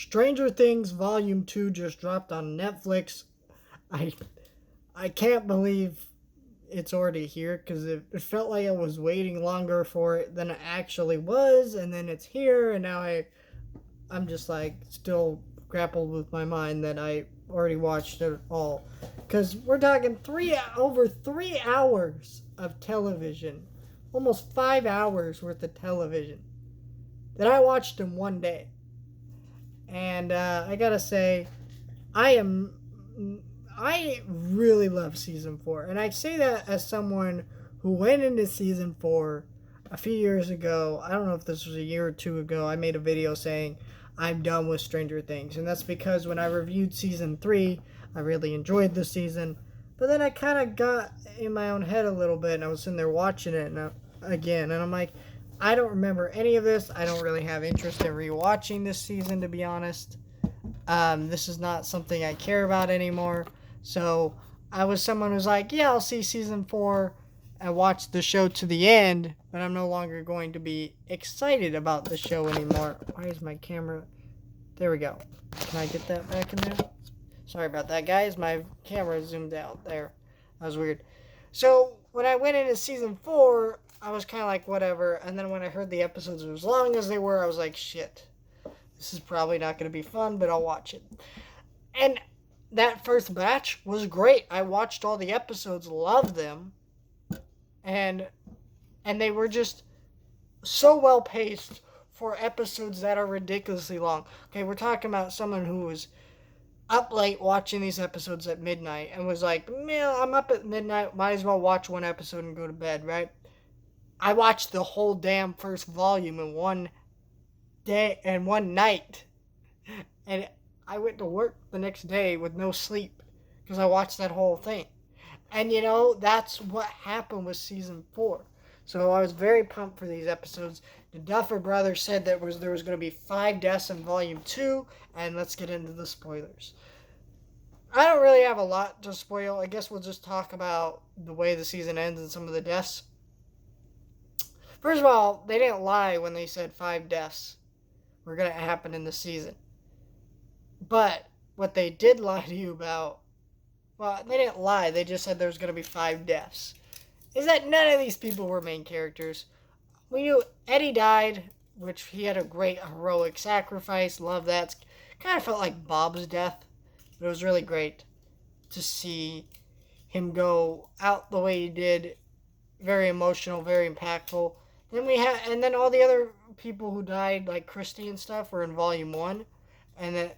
Stranger Things Volume 2 just dropped on Netflix. I I can't believe it's already here because it felt like I was waiting longer for it than it actually was, and then it's here, and now I'm just like still grappled with my mind that I already watched it all. Because we're talking over 3 hours of television, almost 5 hours worth of television that I watched in one day. And I gotta say, I am I really love season 4, and I say that as someone who went into season 4 a few years ago. I don't know if this was a year or two ago. I made a video saying I'm done with Stranger Things, and that's because when I reviewed season 3, I really enjoyed the season, but then I kind of got in my own head a little bit, and I was sitting there watching it again, and I'm like, I don't remember any of this. I don't really have interest in rewatching this season, to be honest. This is not something I care about anymore. So I was someone who's like, yeah, I'll see season 4 and watch the show to the end, but I'm no longer going to be excited about the show anymore. Why is my camera? There we go. Can I get that back in there? Sorry about that, guys. My camera zoomed out there. That was weird. So when I went into season 4, I was kind of like, whatever. And then when I heard the episodes as long as they were, I was like, shit. This is probably not going to be fun, but I'll watch it. And that first batch was great. I watched all the episodes, loved them, and they were just so well paced for episodes that are ridiculously long. Okay, we're talking about someone who was up late watching these episodes at midnight and was like, man, I'm up at midnight, might as well watch one episode and go to bed, right? I watched the whole damn first volume in one day and one night, and I went to work the next day with no sleep because I watched that whole thing. And that's what happened with season 4. So I was very pumped for these episodes. The Duffer Brothers said that there was going to be 5 deaths in volume 2, and let's get into the spoilers. I don't really have a lot to spoil. I guess we'll just talk about the way the season ends and some of the deaths. First of all, they didn't lie when they said 5 deaths were going to happen in the season. But what they did lie to you about, well, they didn't lie, they just said there was going to be 5 deaths, is that none of these people were main characters. We knew Eddie died, which he had a great heroic sacrifice. Love that. Kind of felt like Bob's death, but it was really great to see him go out the way he did. Very emotional, very impactful. And then all the other people who died, like Christy and stuff, were in volume 1 and then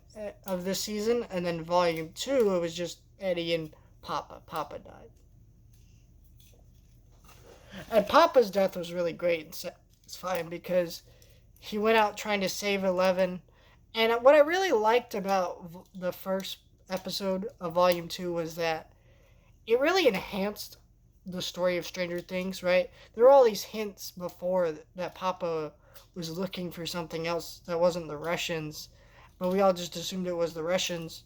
of this season, and then volume 2 it was just Eddie and Papa. Papa died. And Papa's death was really great. It's fine because he went out trying to save Eleven. And what I really liked about the first episode of Volume 2 was that it really enhanced the story of Stranger Things, right? There were all these hints before that Papa was looking for something else that wasn't the Russians, but we all just assumed it was the Russians,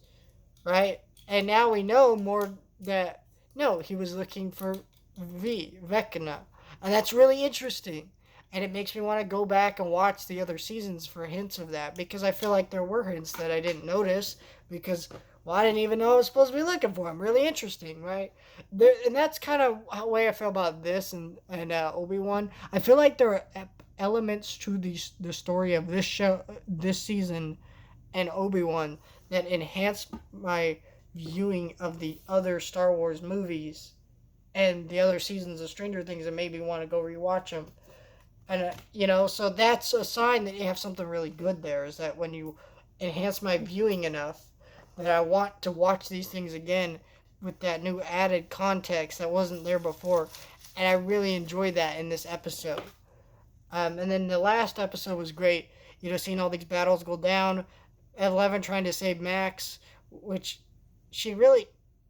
right? And now we know more that, no, he was looking for Vecna. And that's really interesting. And it makes me want to go back and watch the other seasons for hints of that, because I feel like there were hints that I didn't notice because, well, I didn't even know I was supposed to be looking for them. Really interesting, right? And that's kind of the way I feel about this and Obi-Wan. I feel like there are elements to the story of this show, this season, and Obi-Wan that enhance my viewing of the other Star Wars movies and the other seasons of Stranger Things and made me want to go rewatch them. And, so that's a sign that you have something really good there, is that when you enhance my viewing enough that I want to watch these things again with that new added context that wasn't there before. And I really enjoyed that in this episode. And then the last episode was great. Seeing all these battles go down, Eleven trying to save Max, which she really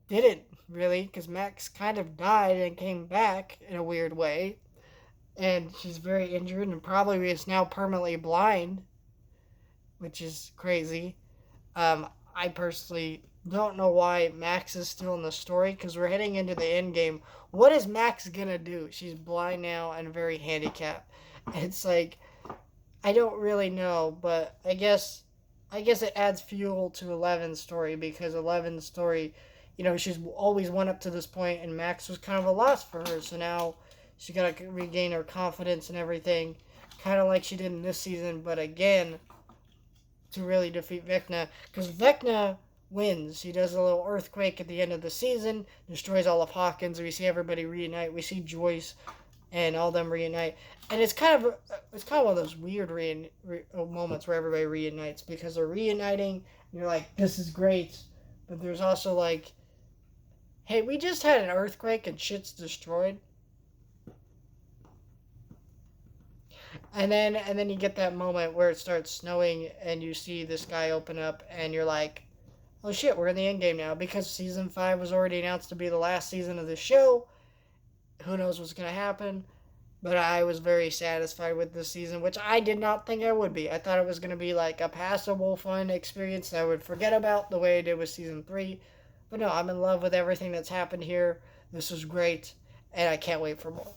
didn't, really, because Max kind of died and came back in a weird way. And she's very injured and probably is now permanently blind, which is crazy. I personally don't know why Max is still in the story, because we're heading into the end game. What is Max gonna do? She's blind now and very handicapped. It's like, I don't really know, but I guess I guess it adds fuel to Eleven's story because Eleven's story, she's always went up to this point, and Max was kind of a loss for her. So now she got to regain her confidence and everything, kind of like she did in this season, but again, to really defeat Vecna. Because Vecna wins. He does a little earthquake at the end of the season, destroys all of Hawkins. We see everybody reunite. We see Joyce and all them reunite, and it's kind of one of those weird moments where everybody reunites because they're reuniting. And you're like, this is great, but there's also like, hey, we just had an earthquake and shit's destroyed. And then you get that moment where it starts snowing and you see the sky open up and you're like, oh shit, we're in the end game now because season 5 was already announced to be the last season of the show. Who knows what's going to happen? But I was very satisfied with this season, which I did not think I would be. I thought it was going to be like a passable, fun experience that I would forget about the way I did with season 3. But no, I'm in love with everything that's happened here. This was great, and I can't wait for more.